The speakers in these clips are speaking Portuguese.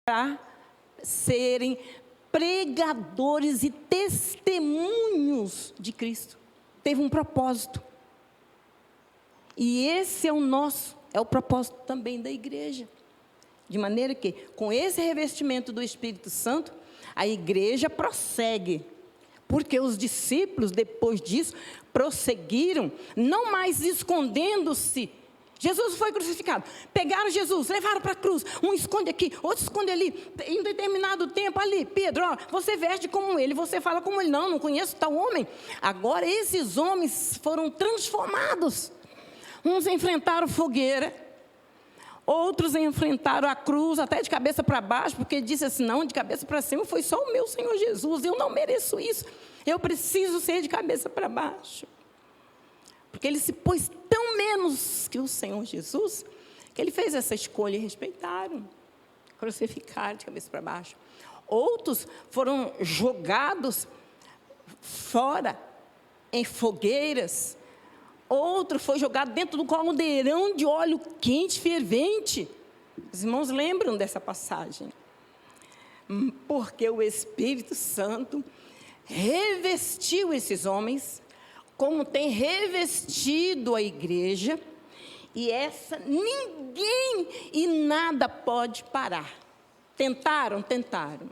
para serem pregadores e testemunhos de Cristo. Teve um propósito. E esse é o propósito também da igreja. De maneira que, com esse revestimento do Espírito Santo, a igreja prossegue. Porque os discípulos, depois disso, prosseguiram, não mais escondendo-se. Jesus foi crucificado. Pegaram Jesus, levaram para a cruz. Um esconde aqui, outro esconde ali. Em determinado tempo ali, Pedro, ó, você veste como ele, você fala como ele. Não conheço tal homem. Agora esses homens foram transformados. Uns enfrentaram fogueira, outros enfrentaram a cruz até de cabeça para baixo, porque disse assim, não, de cabeça para cima foi só o meu Senhor Jesus, eu não mereço isso, eu preciso ser de cabeça para baixo. Porque ele se pôs tão menos que o Senhor Jesus, que ele fez essa escolha e respeitaram, crucificaram de cabeça para baixo. Outros foram jogados fora, em fogueiras. Outro foi jogado dentro do caldeirão de óleo quente, fervente. Os irmãos lembram dessa passagem? Porque o Espírito Santo revestiu esses homens, como tem revestido a igreja, e ninguém e nada pode parar. Tentaram,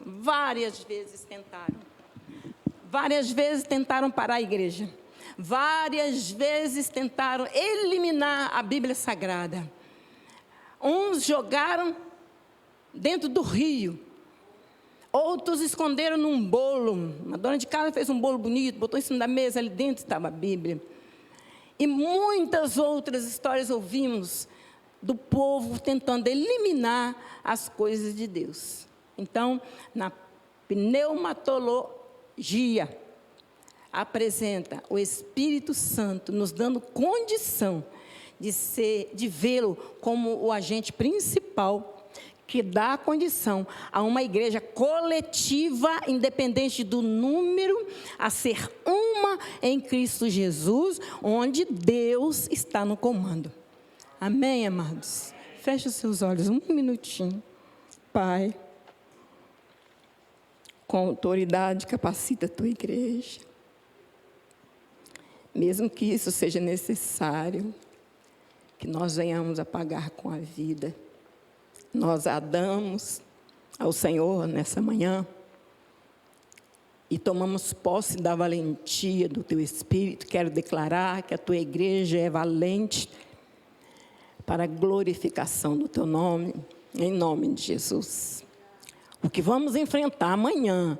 várias vezes tentaram. Várias vezes tentaram parar a igreja. Várias vezes tentaram eliminar a Bíblia Sagrada. Uns jogaram dentro do rio. Outros esconderam num bolo. Uma dona de casa fez um bolo bonito, botou em cima da mesa, ali dentro estava a Bíblia. E muitas outras histórias ouvimos do povo tentando eliminar as coisas de Deus. Então, na pneumatologia, apresenta o Espírito Santo nos dando condição de vê-lo como o agente principal que dá condição a uma igreja coletiva, independente do número, a ser uma em Cristo Jesus, onde Deus está no comando. Amém, amados? Feche os seus olhos um minutinho. Pai, com autoridade, capacita a tua igreja. Mesmo que isso seja necessário, que nós venhamos a pagar com a vida. Nós a damos ao Senhor nessa manhã e tomamos posse da valentia do Teu Espírito. Quero declarar que a Tua igreja é valente para a glorificação do Teu nome, em nome de Jesus. O que vamos enfrentar amanhã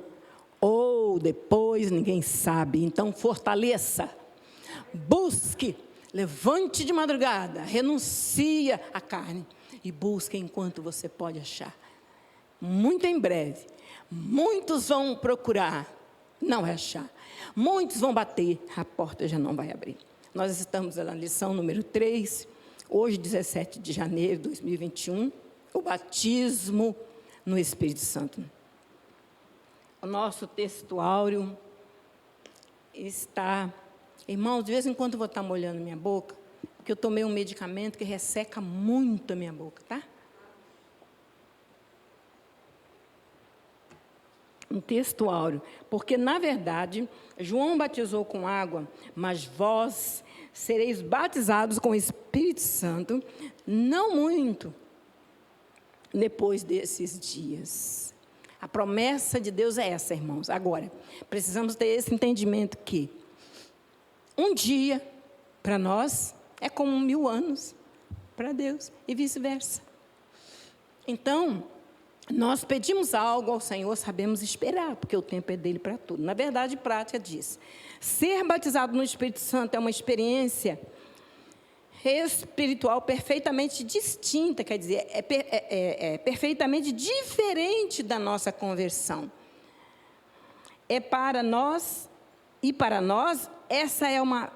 ou depois, ninguém sabe. Então, fortaleça, busque, levante de madrugada, renuncia à carne. E busque enquanto você pode achar. Muito em breve, muitos vão procurar, não vai achar. Muitos vão bater, a porta já não vai abrir. Nós estamos na lição número 3, hoje, 17 de janeiro de 2021, o batismo no Espírito Santo. O nosso textuário está... Irmãos, de vez em quando eu vou estar molhando minha boca, porque eu tomei um medicamento que resseca muito a minha boca, tá? Um textuário. Porque, na verdade, João batizou com água, mas vós sereis batizados com o Espírito Santo, não muito depois desses dias. A promessa de Deus é essa, irmãos. Agora, precisamos ter esse entendimento que um dia, para nós, é como 1000 anos para Deus, e vice-versa. Então, nós pedimos algo ao Senhor, sabemos esperar, porque o tempo é dele para tudo. Na verdade, prática diz, ser batizado no Espírito Santo é uma experiência espiritual perfeitamente distinta, quer dizer, é perfeitamente diferente da nossa conversão. É para nós, e para nós, essa é uma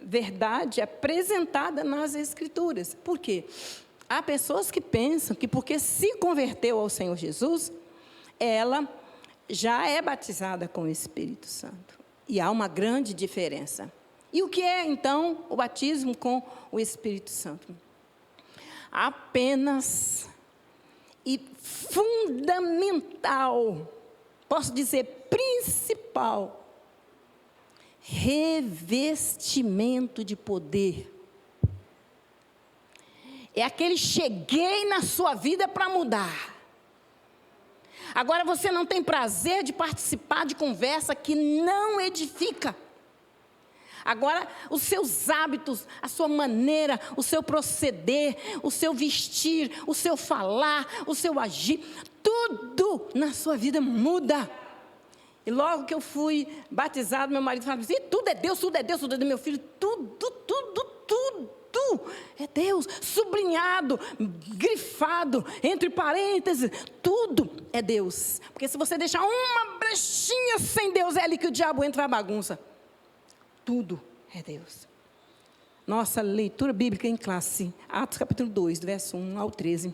verdade apresentada nas Escrituras. Por quê? Há pessoas que pensam que porque se converteu ao Senhor Jesus, ela já é batizada com o Espírito Santo. E há uma grande diferença. E o que é, então, o batismo com o Espírito Santo? Apenas e fundamental, posso dizer principal, revestimento de poder. É aquele cheguei na sua vida para mudar. Agora você não tem prazer de participar de conversa que não edifica. Agora os seus hábitos, a sua maneira, o seu proceder, o seu vestir, o seu falar, o seu agir, tudo na sua vida muda. E logo que eu fui batizado, meu marido falava assim, tudo é Deus, tudo é Deus, tudo é Deus. Meu filho, tudo é Deus, sublinhado, grifado, entre parênteses, tudo é Deus. Porque se você deixar uma brechinha sem Deus, é ali que o diabo entra na bagunça. Tudo é Deus. Nossa leitura bíblica em classe, Atos capítulo 2, do verso 1 ao 13.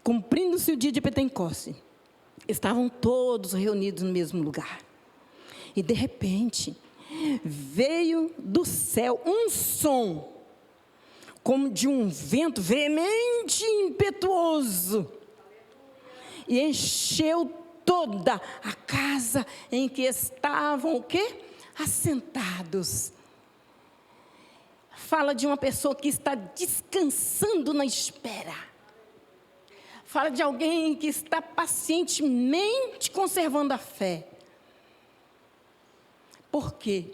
Cumprindo-se o dia de Pentecoste, estavam todos reunidos no mesmo lugar. E de repente, veio do céu um som, como de um vento veemente e impetuoso, e encheu toda a casa em que estavam, o quê? Assentados. Fala de uma pessoa que está descansando na espera. Fala de alguém que está pacientemente conservando a fé. Por quê?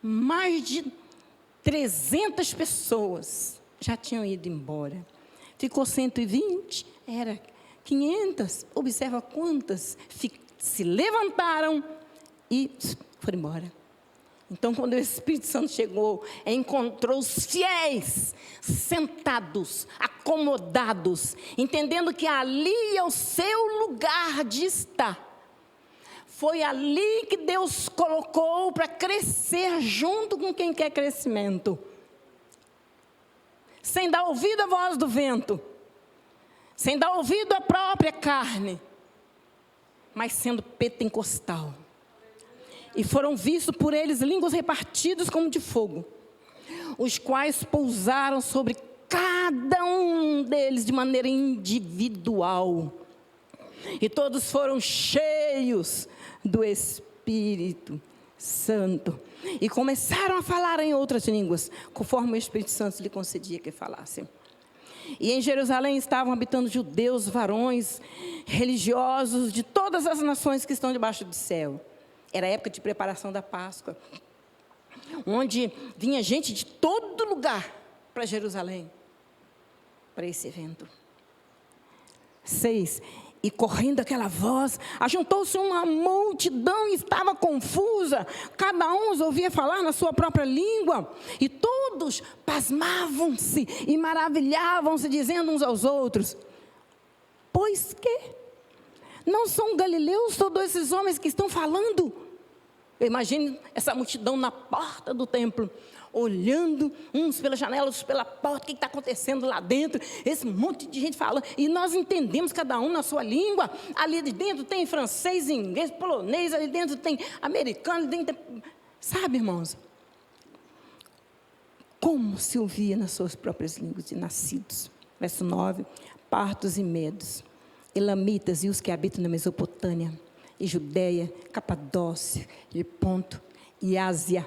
Mais de 300 pessoas já tinham ido embora. Ficou 120, era 500. Observa quantas se levantaram e foram embora. Então, quando o Espírito Santo chegou, encontrou os fiéis sentados, acomodados, entendendo que ali é o seu lugar de estar. Foi ali que Deus colocou para crescer junto com quem quer crescimento. Sem dar ouvido à voz do vento. Sem dar ouvido à própria carne. Mas sendo pentecostal. E foram vistos por eles línguas repartidas como de fogo. Os quais pousaram sobre cada um deles de maneira individual. E todos foram cheios do Espírito Santo. E começaram a falar em outras línguas, conforme o Espírito Santo lhe concedia que falassem. E em Jerusalém estavam habitando judeus, varões, religiosos de todas as nações que estão debaixo do céu. Era a época de preparação da Páscoa, onde vinha gente de todo lugar para Jerusalém, para esse evento. 6. E correndo aquela voz, ajuntou-se uma multidão e estava confusa. Cada um os ouvia falar na sua própria língua. E todos pasmavam-se e maravilhavam-se, dizendo uns aos outros: pois que? Não são galileus todos esses homens que estão falando? Eu imagino essa multidão na porta do templo, olhando uns pela janela, outros pela porta, o que está acontecendo lá dentro, esse monte de gente falando, e nós entendemos cada um na sua língua. Ali de dentro tem francês, inglês, polonês, ali dentro tem americano, ali dentro tem... Sabe, irmãos, como se ouvia nas suas próprias línguas de nascidos. Verso 9, partos e medos, elamitas e os que habitam na Mesopotâmia, e Judeia, Capadócia, e Ponto, e Ásia,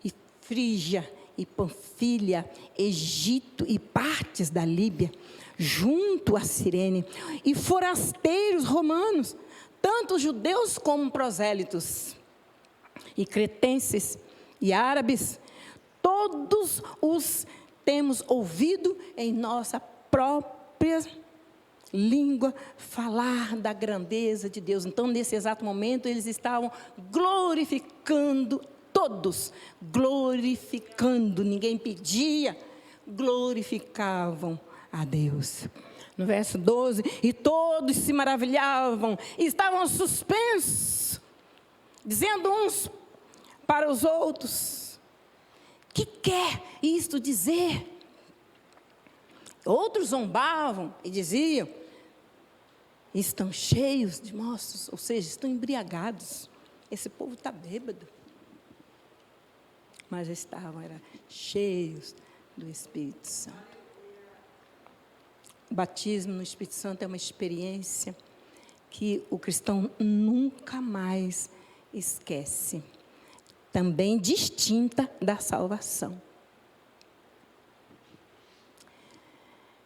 e Frígia, e Panfilha, Egito e partes da Líbia, junto a Cirene, e forasteiros romanos, tanto judeus como prosélitos, e cretenses, e árabes, todos os temos ouvido em nossa própria língua falar da grandeza de Deus. Então, nesse exato momento, eles estavam glorificando, todos glorificando, ninguém pedia, glorificavam a Deus. No verso 12, e todos se maravilhavam, e estavam suspensos, dizendo uns para os outros: que quer isto dizer? Outros zombavam e diziam: estão cheios de moços, ou seja, estão embriagados. Esse povo está bêbado. Mas estavam cheios do Espírito Santo. O batismo no Espírito Santo é uma experiência que o cristão nunca mais esquece. Também distinta da salvação.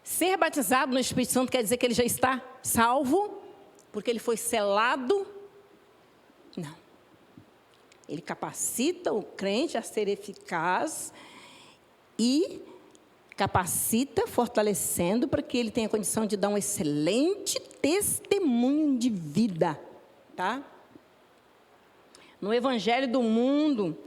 Ser batizado no Espírito Santo quer dizer que ele já está salvo, porque ele foi selado? Não. Ele capacita o crente a ser eficaz e capacita, fortalecendo, para que ele tenha condição de dar um excelente testemunho de vida, tá? No Evangelho do Mundo,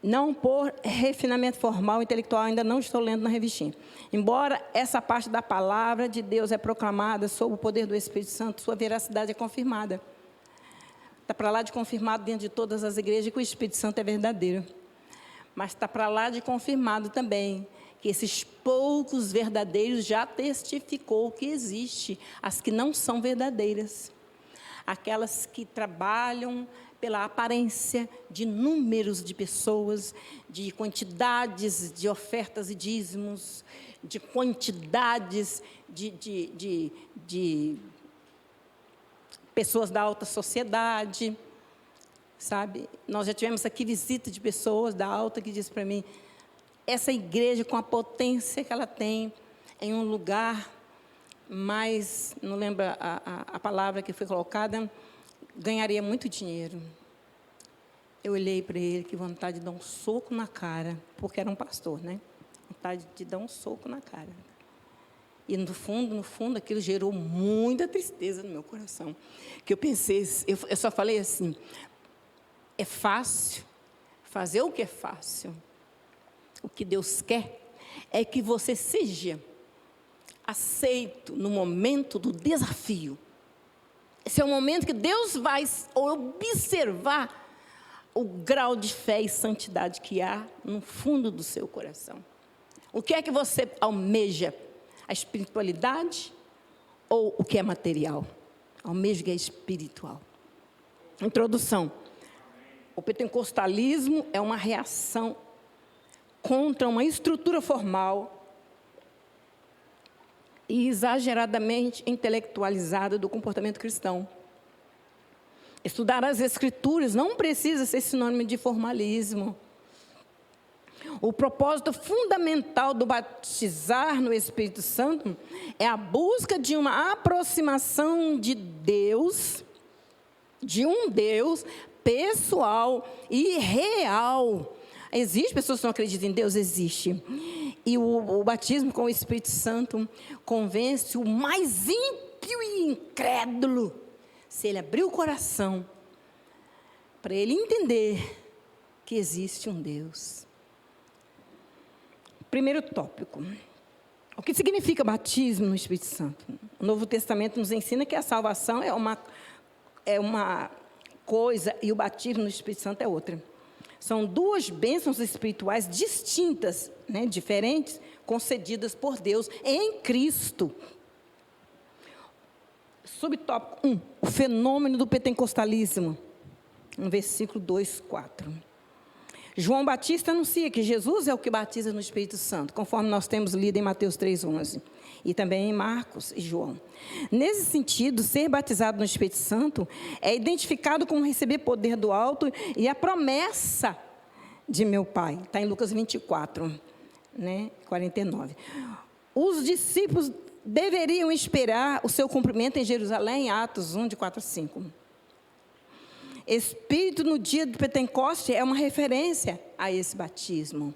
não por refinamento formal, intelectual, ainda não estou lendo na revistinha. Embora essa parte da palavra de Deus é proclamada sob o poder do Espírito Santo, sua veracidade é confirmada. Está para lá de confirmado dentro de todas as igrejas que o Espírito Santo é verdadeiro. Mas está para lá de confirmado também que esses poucos verdadeiros já testificou que existe as que não são verdadeiras. Aquelas que trabalham pela aparência de números de pessoas, de quantidades de ofertas e dízimos, de quantidades de pessoas da alta sociedade, sabe? Nós já tivemos aqui visita de pessoas da alta que diz para mim, essa igreja com a potência que ela tem em um lugar mais, não lembro a palavra que foi colocada, ganharia muito dinheiro. Eu olhei para ele, que vontade de dar um soco na cara, porque era um pastor, né? Vontade de dar um soco na cara. E no fundo, aquilo gerou muita tristeza no meu coração. Que eu pensei, eu só falei assim, é fácil fazer o que é fácil. O que Deus quer é que você seja aceito no momento do desafio. Esse é o momento que Deus vai observar o grau de fé e santidade que há no fundo do seu coração. O que é que você almeja? A espiritualidade ou o que é material? Almeja o que é espiritual. Introdução. O pentecostalismo é uma reação contra uma estrutura formal e exageradamente intelectualizada do comportamento cristão. Estudar as Escrituras não precisa ser sinônimo de formalismo. O propósito fundamental do batizar no Espírito Santo é a busca de uma aproximação de Deus, de um Deus pessoal e real. Existem pessoas que não acreditam em Deus? Existe. E o batismo com o Espírito Santo convence o mais ímpio e incrédulo, se ele abrir o coração, para ele entender que existe um Deus. Primeiro tópico. O que significa batismo no Espírito Santo? O Novo Testamento nos ensina que a salvação é uma coisa e o batismo no Espírito Santo é outra. São duas bênçãos espirituais distintas, né, diferentes, concedidas por Deus em Cristo. Subtópico 1, o fenômeno do pentecostalismo, no versículo 2, 4. João Batista anuncia que Jesus é o que batiza no Espírito Santo, conforme nós temos lido em Mateus 3:11, e também em Marcos e João. Nesse sentido, ser batizado no Espírito Santo é identificado como receber poder do alto e a promessa de meu Pai. Está em Lucas 24, né, 49. Os discípulos deveriam esperar o seu cumprimento em Jerusalém, Atos 1, de 4 a 5. Espírito no dia do Pentecoste é uma referência a esse batismo.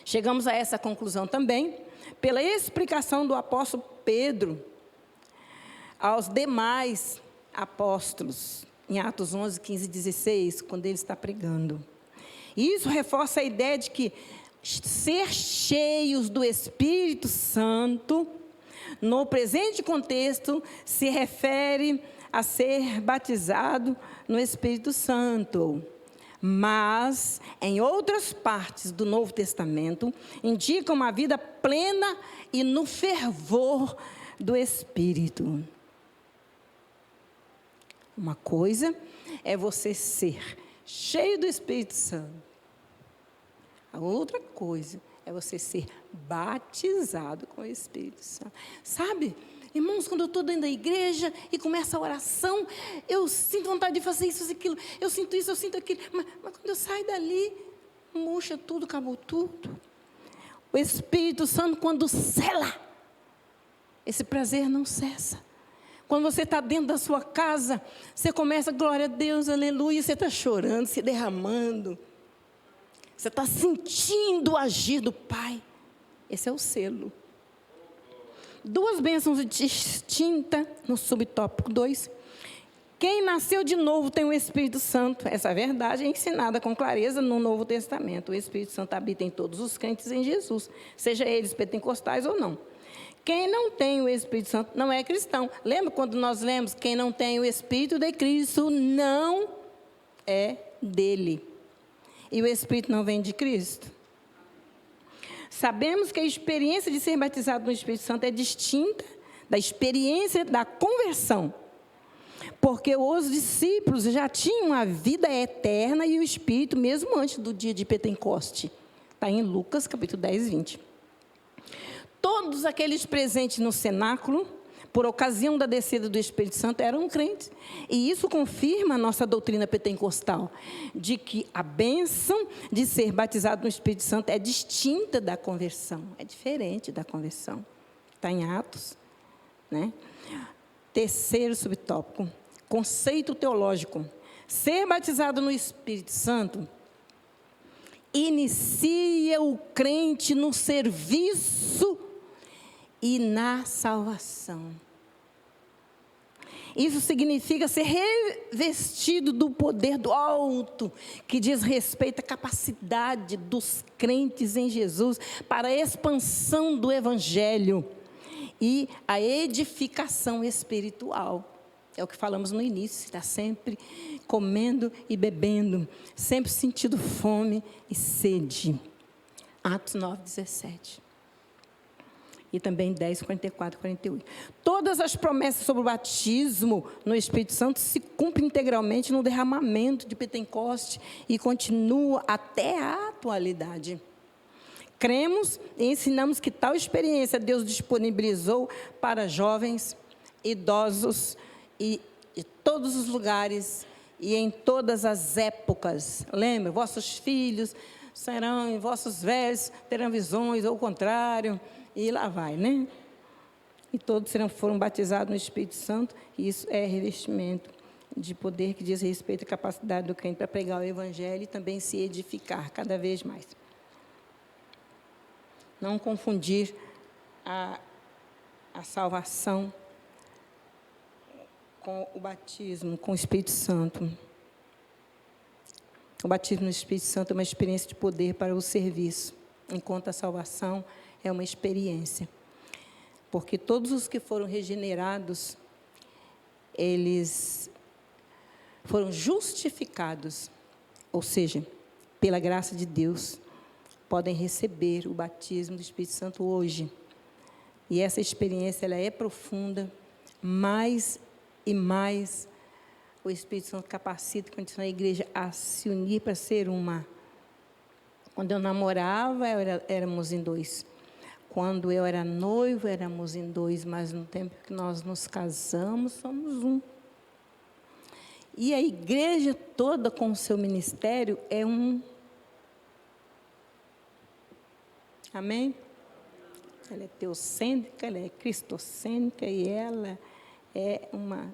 Chegamos a essa conclusão também pela explicação do apóstolo Pedro aos demais apóstolos, em Atos 11, 15 e 16, quando ele está pregando. Isso reforça a ideia de que ser cheios do Espírito Santo, no presente contexto, se refere a ser batizado no Espírito Santo. Mas, em outras partes do Novo Testamento, indica uma vida plena e no fervor do Espírito. Uma coisa é você ser cheio do Espírito Santo. A outra coisa é você ser batizado com o Espírito Santo. Sabe, irmãos, quando eu estou dentro da igreja e começa a oração, eu sinto vontade de fazer isso, aquilo, eu sinto isso, eu sinto aquilo, mas quando eu saio dali, murcha tudo, acabou tudo. O Espírito Santo, quando sela, esse prazer não cessa. Quando você está dentro da sua casa, você começa, glória a Deus, aleluia, você está chorando, se derramando. Você está sentindo o agir do Pai. Esse é o selo. 2 bênçãos distintas no subtópico 2. Quem nasceu de novo tem o Espírito Santo. Essa verdade é ensinada com clareza no Novo Testamento. O Espírito Santo habita em todos os crentes em Jesus, seja eles pentecostais ou não. Quem não tem o Espírito Santo não é cristão. Lembra quando nós lemos, quem não tem o Espírito de Cristo não é dele. E o Espírito não vem de Cristo. Sabemos que a experiência de ser batizado no Espírito Santo é distinta da experiência da conversão. Porque os discípulos já tinham a vida eterna e o Espírito mesmo antes do dia de Pentecoste. Está em Lucas, capítulo 10, 20. Todos aqueles presentes no cenáculo, por ocasião da descida do Espírito Santo, eram crentes. E isso confirma a nossa doutrina pentecostal, de que a bênção de ser batizado no Espírito Santo é distinta da conversão, é diferente da conversão. Está em Atos, né? Terceiro subtópico, conceito teológico. Ser batizado no Espírito Santo inicia o crente no serviço e na salvação. Isso significa ser revestido do poder do alto, que diz respeito à capacidade dos crentes em Jesus para a expansão do Evangelho e a edificação espiritual. É o que falamos no início, está sempre comendo e bebendo, sempre sentindo fome e sede. Atos 9, 17. E também 10, 44, 48. Todas as promessas sobre o batismo no Espírito Santo se cumprem integralmente no derramamento de Pentecoste e continua até a atualidade. Cremos e ensinamos que tal experiência Deus disponibilizou para jovens, idosos e de todos os lugares e em todas as épocas. Lembra, vossos filhos serão, e vossos velhos terão visões, ou o contrário. E lá vai, né? E todos foram batizados no Espírito Santo. E isso é revestimento de poder que diz respeito à capacidade do crente para pregar o Evangelho e também se edificar cada vez mais. Não confundir a salvação com o batismo, com o Espírito Santo. O batismo no Espírito Santo é uma experiência de poder para o serviço, enquanto a salvação é uma experiência. Porque todos os que foram regenerados, eles foram justificados, ou seja, pela graça de Deus, podem receber o batismo do Espírito Santo hoje. E essa experiência, ela é profunda, mais e mais o Espírito Santo capacita e condiciona a igreja a se unir para ser uma. Quando eu namorava, éramos em 2. Quando eu era noivo, éramos em 2, mas no tempo que nós nos casamos, somos 1. E a igreja toda com o seu ministério é um. Amém? Ela é teocêntrica, ela é cristocêntrica e ela é uma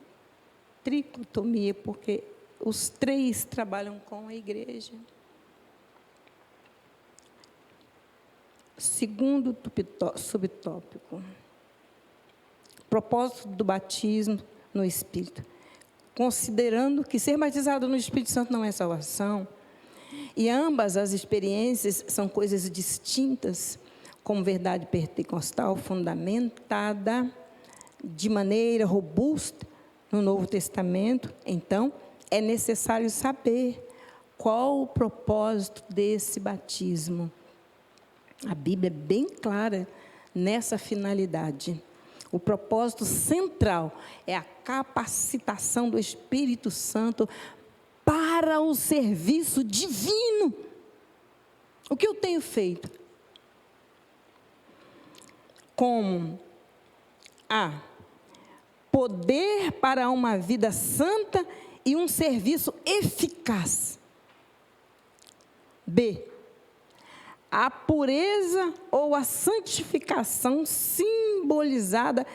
tricotomia, porque os 3 trabalham com a igreja. Segundo subtópico, propósito do batismo no Espírito. Considerando que ser batizado no Espírito Santo não é salvação, e ambas as experiências são coisas distintas, como verdade pentecostal fundamentada de maneira robusta no Novo Testamento, então é necessário saber qual o propósito desse batismo. A Bíblia é bem clara nessa finalidade. O propósito central é a capacitação do Espírito Santo para o serviço divino. O que eu tenho feito? como A, poder para uma vida santa e um serviço eficaz. B, a pureza ou a santificação simbolizada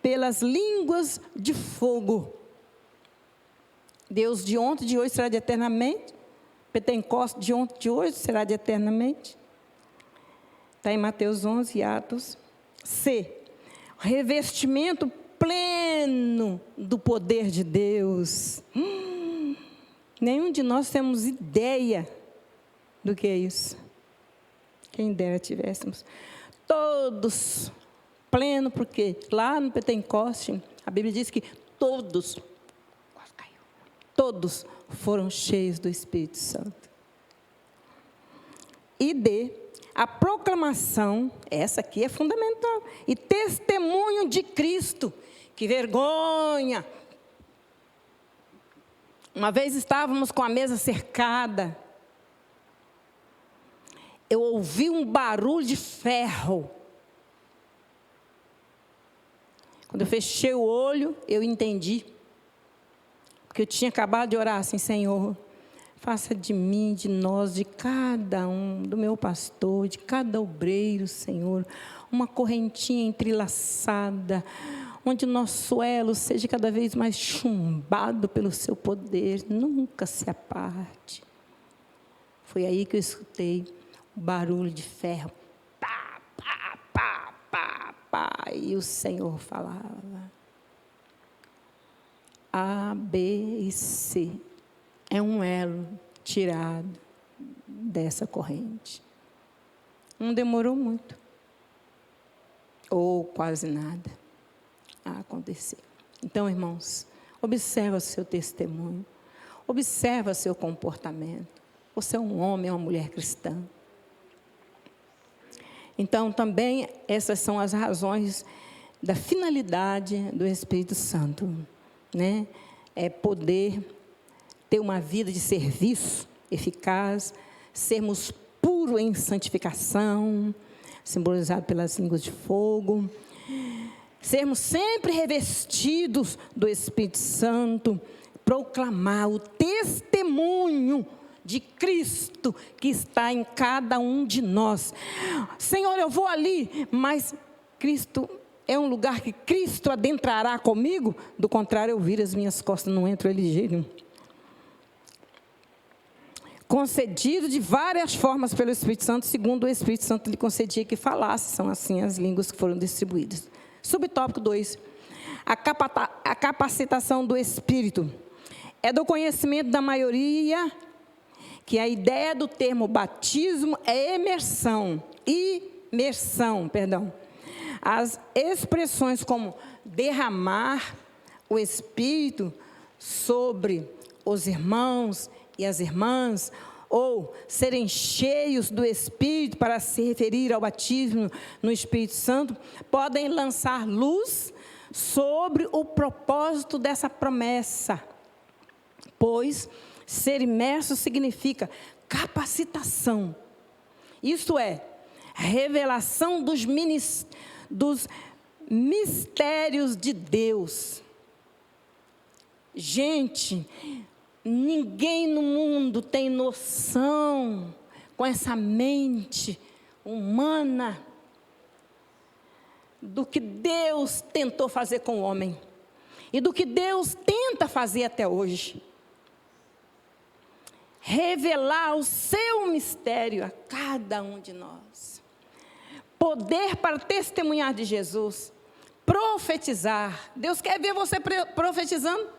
pelas línguas de fogo. Deus de ontem, de hoje, será de eternamente. Pentecostes de ontem, de hoje, será de eternamente. Está em Mateus 11 e Atos. C, revestimento pleno do poder de Deus. Nenhum de nós temos ideia do que é isso. Quem dera tivéssemos. Todos pleno, porque lá no Pentecostes, a Bíblia diz que todos foram cheios do Espírito Santo. E D, a proclamação, essa aqui é fundamental, e testemunho de Cristo. Que vergonha! Uma vez estávamos com a mesa cercada, eu ouvi um barulho de ferro. Quando eu fechei o olho, eu entendi. Porque eu tinha acabado de orar assim: Senhor, faça de mim, de nós, de cada um, do meu pastor, de cada obreiro, Senhor, uma correntinha entrelaçada, onde o nosso elo seja cada vez mais chumbado pelo seu poder, nunca se aparte. Foi aí que eu escutei o barulho de ferro. Pá, pá, pá, pá, pá. E o Senhor falava. A, B e C. É um elo tirado dessa corrente. Não demorou muito. Ou quase nada a acontecer. Então, irmãos, observa seu testemunho. Observa seu comportamento. Você é um homem ou uma mulher cristã. Então, também, essas são as razões da finalidade do Espírito Santo, né? É poder ter uma vida de serviço eficaz, sermos puros em santificação, simbolizado pelas línguas de fogo, sermos sempre revestidos do Espírito Santo, proclamar o testemunho de Cristo que está em cada um de nós. Senhor, eu vou ali, mas Cristo é um lugar que Cristo adentrará comigo? Do contrário, eu viro as minhas costas, não entro ali de jeito nenhum. Concedido de várias formas pelo Espírito Santo, segundo o Espírito Santo lhe concedia que falasse, são assim as línguas que foram distribuídas. Subtópico 2, a capacitação do Espírito. É do conhecimento da maioria que a ideia do termo batismo é imersão. As expressões como derramar o Espírito sobre os irmãos e as irmãs, ou serem cheios do Espírito para se referir ao batismo no Espírito Santo, podem lançar luz sobre o propósito dessa promessa, pois ser imerso significa capacitação, isto é, revelação dos mistérios de Deus. Gente, ninguém no mundo tem noção, com essa mente humana, do que Deus tentou fazer com o homem, e do que Deus tenta fazer até hoje. Revelar o seu mistério a cada um de nós. Poder para testemunhar de Jesus. Profetizar. Deus quer ver você profetizando.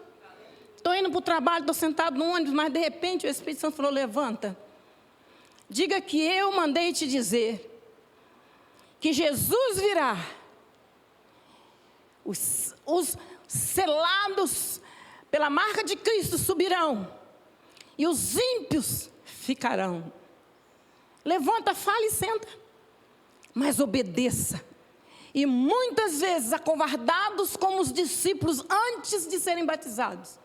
Estou indo para o trabalho, estou sentado no ônibus, mas de repente o Espírito Santo falou: levanta. Diga que eu mandei te dizer que Jesus virá. Os selados pela marca de Cristo subirão. E os ímpios ficarão. Levanta, fale e senta. Mas obedeça. E muitas vezes, acovardados como os discípulos antes de serem batizados,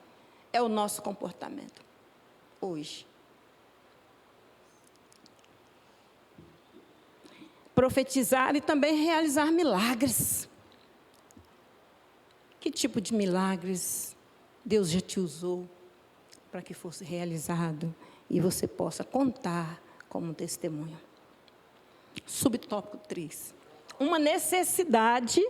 é o nosso comportamento hoje. profetizar e também realizar milagres. Que tipo de milagres Deus já te usou para que fosse realizado e você possa contar como testemunho? Subtópico 3. Uma necessidade.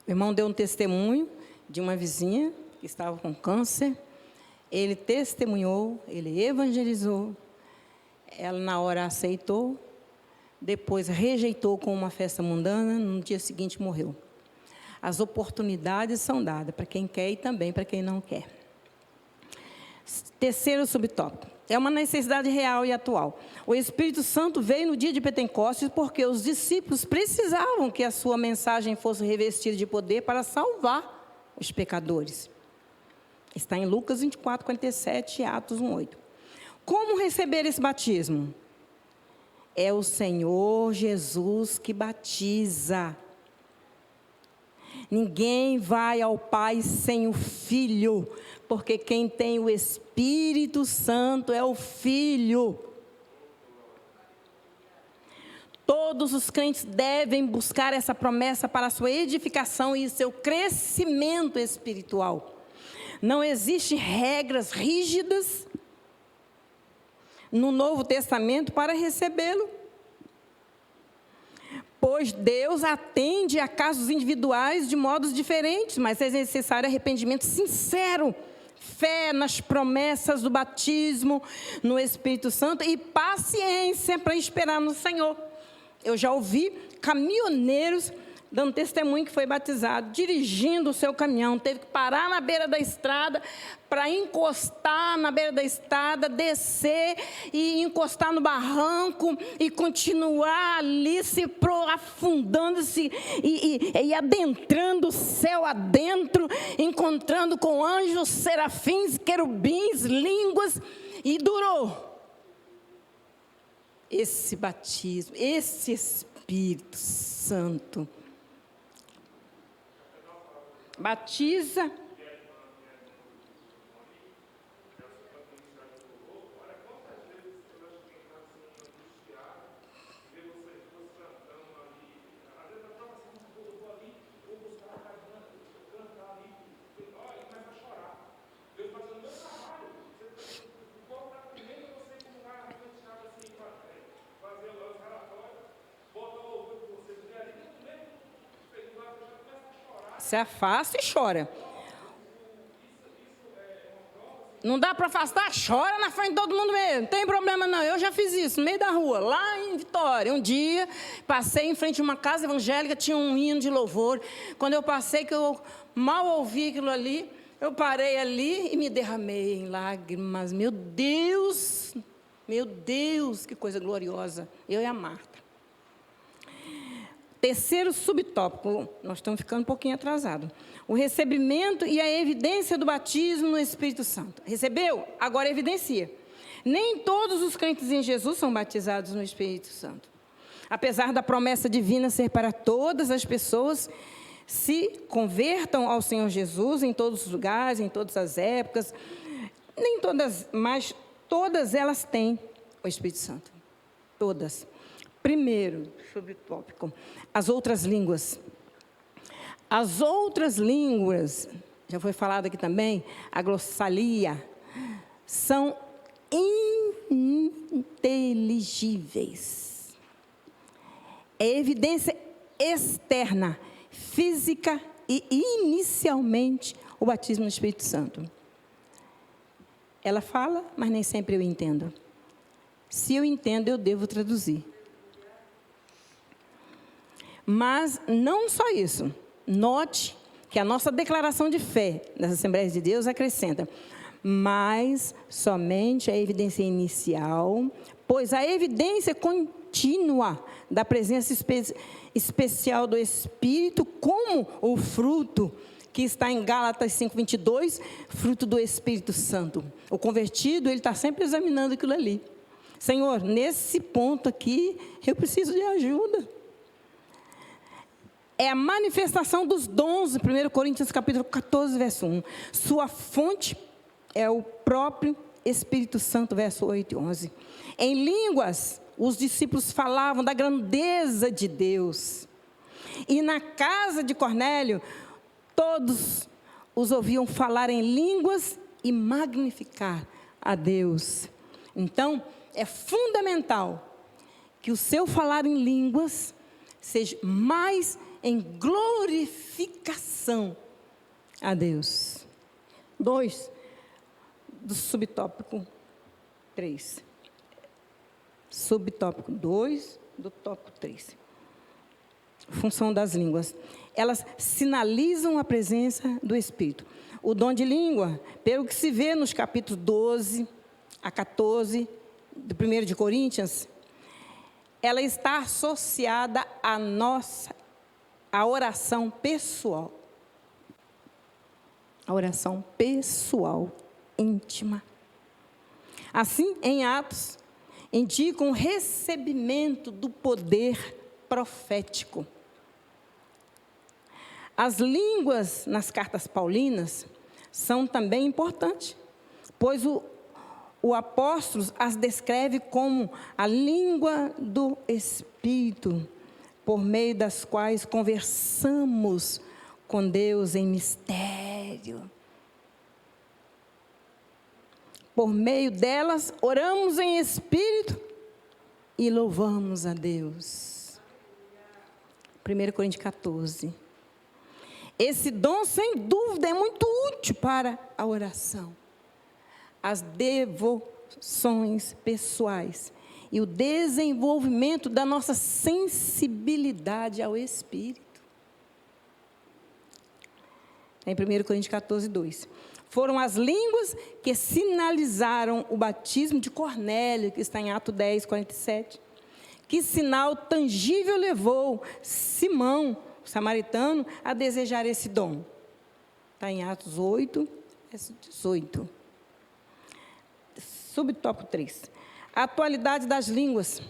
O irmão deu um testemunho de uma vizinha que estava com câncer. Ele testemunhou, ele evangelizou. Ela na hora aceitou, depois rejeitou com uma festa mundana, no dia seguinte morreu. As oportunidades são dadas para quem quer e também para quem não quer. Terceiro subtópico. É uma necessidade real e atual. O Espírito Santo veio no dia de Pentecostes porque os discípulos precisavam que a sua mensagem fosse revestida de poder para salvar os pecadores. Está em Lucas 24, 47 e Atos 1, 8. Como receber esse batismo? É o Senhor Jesus que batiza. Ninguém vai ao Pai sem o Filho, porque quem tem o Espírito Santo é o Filho. Todos os crentes devem buscar essa promessa para a sua edificação e seu crescimento espiritual. Não existem regras rígidas no Novo Testamento para recebê-lo, pois Deus atende a casos individuais de modos diferentes, mas é necessário arrependimento sincero, fé nas promessas do batismo no Espírito Santo e paciência para esperar no Senhor. Eu já ouvi caminhoneiros dando testemunho que foi batizado, dirigindo o seu caminhão, teve que parar na beira da estrada para encostar na beira da estrada, descer e encostar no barranco e continuar ali se aprofundando-se e adentrando o céu adentro, encontrando com anjos, serafins, querubins, línguas, e durou. Esse batismo, esse Espírito Santo batiza. Se afasta e chora. Não dá para afastar, chora na frente de todo mundo mesmo. Não tem problema não. Eu já fiz isso no meio da rua, lá em Vitória. Um dia, passei em frente a uma casa evangélica, tinha um hino de louvor. Quando eu passei, que eu mal ouvi aquilo ali, eu parei ali e me derramei em lágrimas. Meu Deus, que coisa gloriosa. Eu e a Marta. Terceiro subtópico, nós estamos ficando um pouquinho atrasados. O recebimento e a evidência do batismo no Espírito Santo. Recebeu? Agora evidencia. Nem todos os crentes em Jesus são batizados no Espírito Santo. Apesar da promessa divina ser para todas as pessoas, se convertam ao Senhor Jesus em todos os lugares, em todas as épocas. Nem todas, mas todas elas têm o Espírito Santo. Todas. Primeiro subtópico, as outras línguas. As outras línguas, já foi falado aqui também, a glossalia, são ininteligíveis. É evidência externa, física e, inicialmente, o batismo no Espírito Santo. Ela fala, mas nem sempre eu entendo. Se eu entendo, eu devo traduzir. Mas não só isso. Note que a nossa declaração de fé das Assembleias de Deus acrescenta, mas somente a evidência inicial, pois a evidência contínua da presença especial do Espírito, como o fruto que está em Gálatas 5:22, fruto do Espírito Santo. O convertido, ele está sempre examinando aquilo ali. Senhor, nesse ponto aqui, eu preciso de ajuda. É a manifestação dos dons, 1 Coríntios capítulo 14, verso 1. Sua fonte é o próprio Espírito Santo, verso 8 e 11. Em línguas, os discípulos falavam da grandeza de Deus. E na casa de Cornélio, todos os ouviam falar em línguas e magnificar a Deus. Então, é fundamental que o seu falar em línguas seja mais em glorificação a Deus. 2, do subtópico 3. Subtópico 2, do tópico 3. Função das línguas. Elas sinalizam a presença do Espírito. O dom de língua, pelo que se vê nos capítulos 12 a 14, do 1 de Coríntios, ela está associada à a oração pessoal. A oração pessoal, íntima. Assim, em Atos, indicam o recebimento do poder profético. As línguas nas cartas paulinas são também importantes, pois o apóstolo as descreve como a língua do Espírito, por meio das quais conversamos com Deus em mistério. Por meio delas, oramos em espírito e louvamos a Deus. 1 Coríntios 14. Esse dom, sem dúvida, é muito útil para a oração, as devoções pessoais e o desenvolvimento da nossa sensibilidade ao Espírito. Em 1 Coríntios 14, 2. Foram as línguas que sinalizaram o batismo de Cornélio, que está em Atos 10, 47. Que sinal tangível levou Simão, o samaritano, a desejar esse dom? Está em Atos 8, verso 18. Subtópico 3. A atualidade das línguas.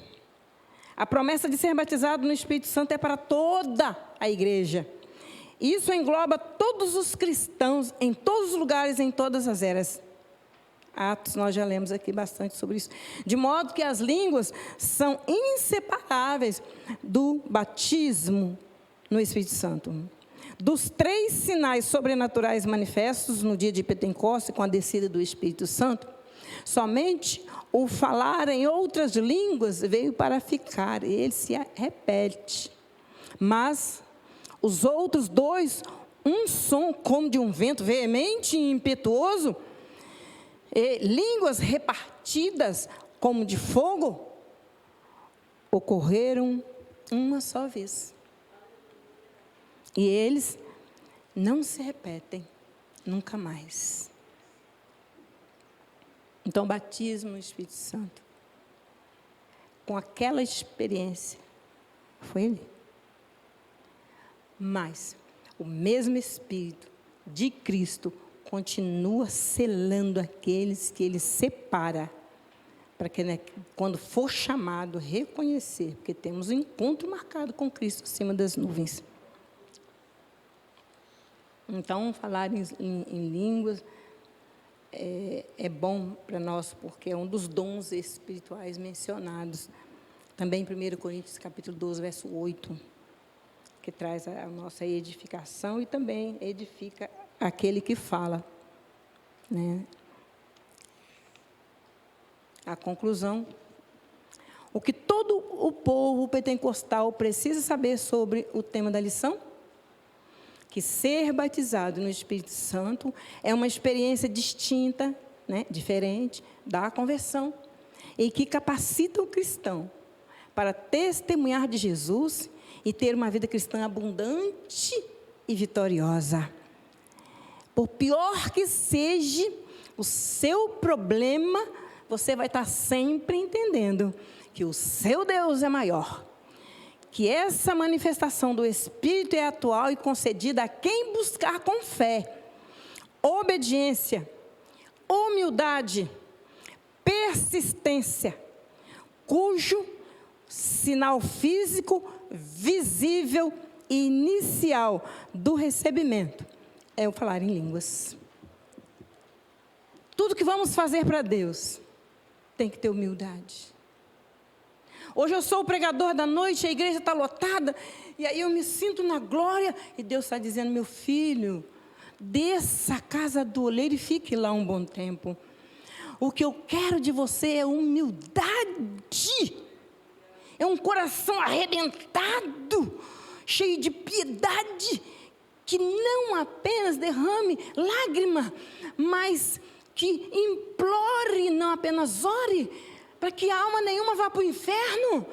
A promessa de ser batizado no Espírito Santo é para toda a igreja. Isso engloba todos os cristãos, em todos os lugares, em todas as eras. Atos, nós já lemos aqui bastante sobre isso. De modo que as línguas são inseparáveis do batismo no Espírito Santo. Dos 3 sinais sobrenaturais manifestos no dia de Pentecostes, com a descida do Espírito Santo, somente o falar em outras línguas veio para ficar, ele se repete. Mas os outros 2, um som como de um vento veemente e impetuoso, línguas repartidas como de fogo, ocorreram uma só vez. E eles não se repetem nunca mais. Então, batismo no Espírito Santo, com aquela experiência, foi ele. Mas o mesmo Espírito de Cristo continua selando aqueles que ele separa, para que, né, quando for chamado, reconhecer, porque temos um encontro marcado com Cristo acima das nuvens. Então, falar em línguas é bom para nós, porque é um dos dons espirituais mencionados. Também em 1 Coríntios, capítulo 12, verso 8, que traz a nossa edificação e também edifica aquele que fala, né? A conclusão: o que todo o povo pentecostal precisa saber sobre o tema da lição? Que ser batizado no Espírito Santo é uma experiência distinta, né, diferente da conversão, e que capacita o cristão para testemunhar de Jesus e ter uma vida cristã abundante e vitoriosa. Por pior que seja o seu problema, você vai estar sempre entendendo que o seu Deus é maior, que essa manifestação do Espírito é atual e concedida a quem buscar com fé, obediência, humildade, persistência, cujo sinal físico, visível e inicial do recebimento é o falar em línguas. Tudo que vamos fazer para Deus tem que ter humildade. Hoje eu sou o pregador da noite, a igreja está lotada, e aí eu me sinto na glória, e Deus está dizendo: meu filho, desça a casa do oleiro e fique lá um bom tempo. O que eu quero de você é humildade, é um coração arrebentado, cheio de piedade, que não apenas derrame lágrima, mas que implore, não apenas ore, para que alma nenhuma vá para o inferno.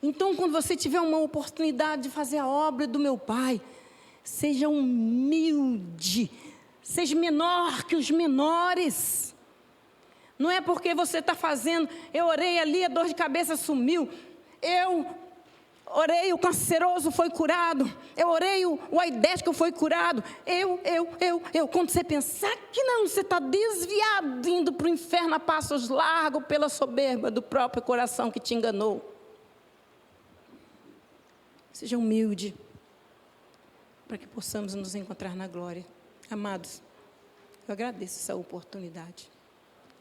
Então, quando você tiver uma oportunidade de fazer a obra do meu Pai, seja humilde, seja menor que os menores. Não é porque você está fazendo, eu orei ali, a dor de cabeça sumiu, eu orei, o canceroso foi curado, eu orei, o aidético foi curado, quando você pensar que não, você está desviado, indo para o inferno a passos largos, pela soberba do próprio coração que te enganou. Seja humilde, para que possamos nos encontrar na glória. Amados, eu agradeço essa oportunidade,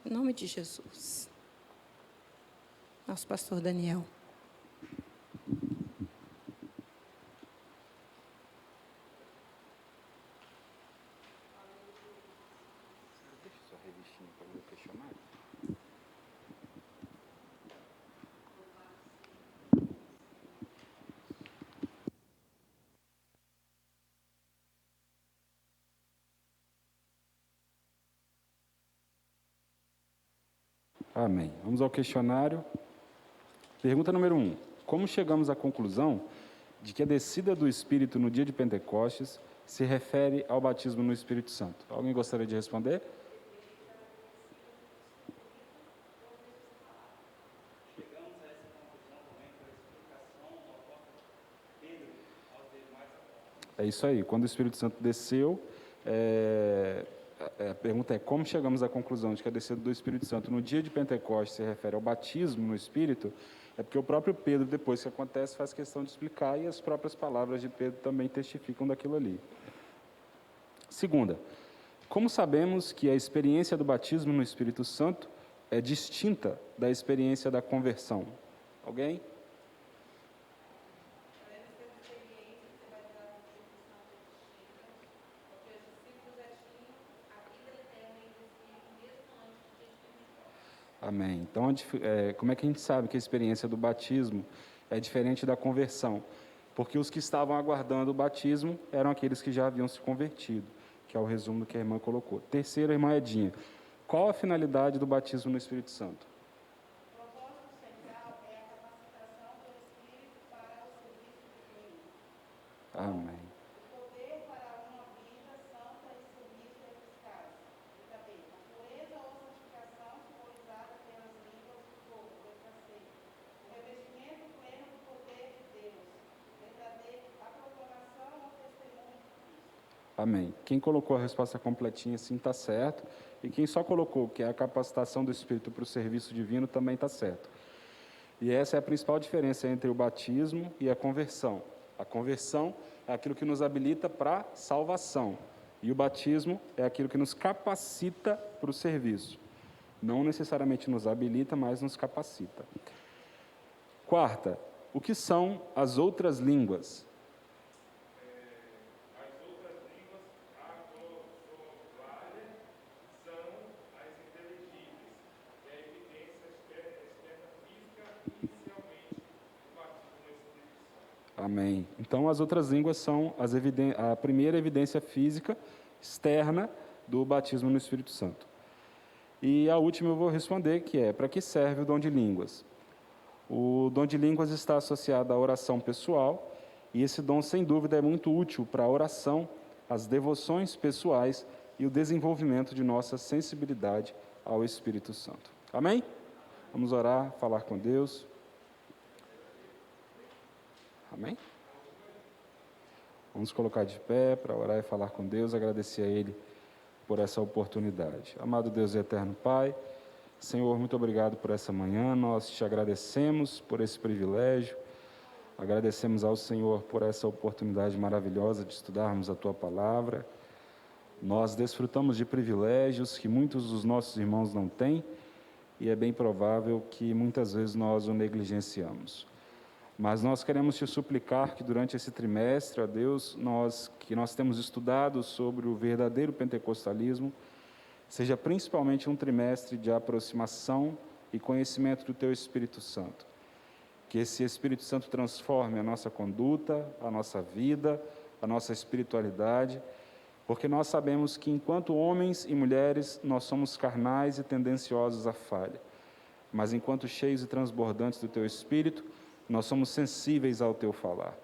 em nome de Jesus. Nosso pastor Daniel. Amém. Vamos ao questionário. Pergunta número 1. Como chegamos à conclusão de que a descida do Espírito no dia de Pentecostes se refere ao batismo no Espírito Santo? Alguém gostaria de responder? É isso aí. Quando o Espírito Santo desceu, a pergunta é: como chegamos à conclusão de que a descida do Espírito Santo no dia de Pentecostes se refere ao batismo no Espírito? É porque o próprio Pedro, depois que acontece, faz questão de explicar, e as próprias palavras de Pedro também testificam daquilo ali. Segunda, como sabemos que a experiência do batismo no Espírito Santo é distinta da experiência da conversão? Alguém? Amém. Então, como é que a gente sabe que a experiência do batismo é diferente da conversão? Porque os que estavam aguardando o batismo eram aqueles que já haviam se convertido, que é o resumo que a irmã colocou. Terceira, irmã Edinha, Qual a finalidade do batismo no Espírito Santo? Amém. Amém. Quem colocou a resposta completinha, sim, está certo. E quem só colocou que é a capacitação do Espírito para o serviço divino, também está certo. E essa é a principal diferença entre o batismo e a conversão. A conversão é aquilo que nos habilita para a salvação. E o batismo é aquilo que nos capacita para o serviço. Não necessariamente nos habilita, mas nos capacita. Quarta, o que são as outras línguas? Amém. Então, as outras línguas são a primeira evidência física externa do batismo no Espírito Santo. E a última eu vou responder, que é: para que serve o dom de línguas? O dom de línguas está associado à oração pessoal, e esse dom, sem dúvida, é muito útil para a oração, as devoções pessoais e o desenvolvimento de nossa sensibilidade ao Espírito Santo. Amém? Vamos orar, falar com Deus. Amém? Vamos colocar de pé para orar e falar com Deus, agradecer a Ele por essa oportunidade. Amado Deus e eterno Pai, Senhor, muito obrigado por essa manhã, nós te agradecemos por esse privilégio, agradecemos ao Senhor por essa oportunidade maravilhosa de estudarmos a Tua Palavra. Nós desfrutamos de privilégios que muitos dos nossos irmãos não têm, e é bem provável que muitas vezes nós o negligenciamos. Mas nós queremos te suplicar que durante esse trimestre, ó Deus, nós temos estudado sobre o verdadeiro pentecostalismo, seja principalmente um trimestre de aproximação e conhecimento do Teu Espírito Santo. Que esse Espírito Santo transforme a nossa conduta, a nossa vida, a nossa espiritualidade, porque nós sabemos que enquanto homens e mulheres nós somos carnais e tendenciosos à falha, mas enquanto cheios e transbordantes do Teu Espírito, nós somos sensíveis ao Teu falar.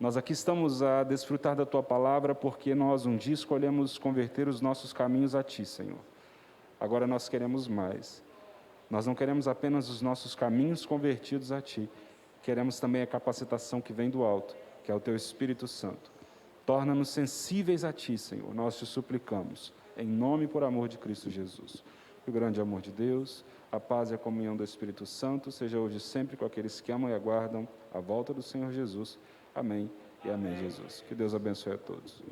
Nós aqui estamos a desfrutar da Tua Palavra porque nós um dia escolhemos converter os nossos caminhos a Ti, Senhor. Agora nós queremos mais. Nós não queremos apenas os nossos caminhos convertidos a Ti. Queremos também a capacitação que vem do alto, que é o Teu Espírito Santo. Torna-nos sensíveis a Ti, Senhor. Nós te suplicamos, em nome e por amor de Cristo Jesus. O grande amor de Deus, a paz e a comunhão do Espírito Santo, seja hoje e sempre com aqueles que amam e aguardam a volta do Senhor Jesus. Amém e amém, Jesus. Que Deus abençoe a todos.